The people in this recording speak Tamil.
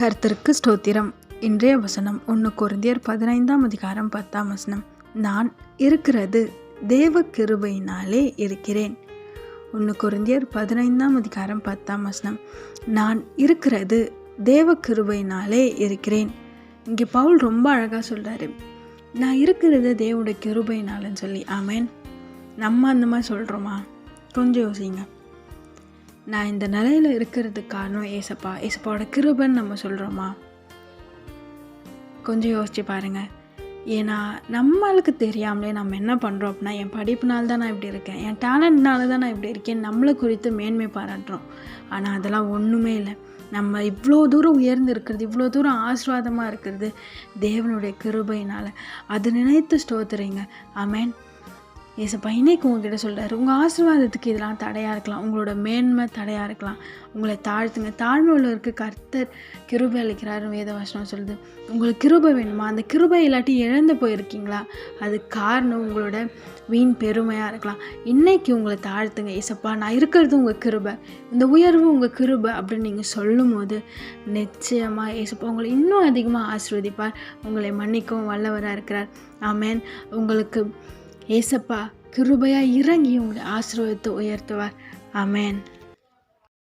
கர்த்தருக்கு ஸ்தோத்திரம். இன்றைய வசனம் 1 கொரிந்தியர் 15:10. நான் இருக்கிறது தேவ கிருபையினாலே இருக்கிறேன். 1 கொரிந்தியர் 15:10. நான் இருக்கிறது தேவ கிருபையினாலே இருக்கிறேன். இங்கே பவுல் ரொம்ப அழகாக சொல்கிறாரு, நான் இருக்கிறது தேவனுடைய கிருபையினாலன்னு சொல்லி. ஆமேன். நம்ம அந்த மாதிரி சொல்கிறோமா? கொஞ்சம் யோசிங்க. நான் இந்த நிலையில் இருக்கிறதுக்கு காரணம் ஏசப்பாவோட கிருபைன்னு நம்ம சொல்கிறோமா? கொஞ்சம் யோசிச்சு பாருங்கள். ஏன்னா நம்மளுக்கு தெரியாமலே நம்ம என்ன பண்ணுறோம் அப்படின்னா, என் படிப்புனால தான் நான் இப்படி இருக்கேன், என் டேலண்ட்னால தான் நான் இப்படி இருக்கேன், நம்மளை குறித்து மேன்மை பாராட்டுறோம். ஆனால் அதெல்லாம் ஒன்றுமே இல்லை. நம்ம இவ்வளோ தூரம் உயர்ந்து இருக்கிறது, இவ்வளோ தூரம் ஆசீர்வாதமாக இருக்கிறது தேவனுடைய கிருபையினால். அது நினைத்து ஸ்தோத்திரிங்க. ஆமேன். ஏசப்பா இன்னைக்கு உங்ககிட்ட சொல்கிறாரு, உங்கள் ஆசீர்வாதத்துக்கு இதெல்லாம் தடையாக இருக்கலாம், உங்களோட மேன்மை தடையாக இருக்கலாம். உங்களை தாழ்த்துங்க. தாழ்மை உள்ளவருக்கு கர்த்தர் கிருபை அளிக்கிறாருன்னு வேதவசனம் சொல்லுது. உங்களுக்கு கிருபை வேணுமா? அந்த கிருபை இல்லாட்டி இழந்து போயிருக்கீங்களா? அது காரணம் உங்களோட வீண் பெருமையாக இருக்கலாம். இன்றைக்கி உங்களை தாழ்த்துங்க. ஏசப்பா நான் இருக்கிறது உங்கள் கிருபை, இந்த உயர்வு உங்கள் கிருபை அப்படின்னு நீங்கள் சொல்லும் போது நிச்சயமாக ஏசப்பா உங்களை இன்னும் அதிகமாக ஆசீர்வதிப்பார். உங்களை மன்னிக்கவும் வல்லவராக இருக்கிறார். ஆமேன். உங்களுக்கு ஏசப்பா கிருபையாக இறங்கி உங்களை ஆசீர்வதித்து உயர்த்துவார். ஆமேன்.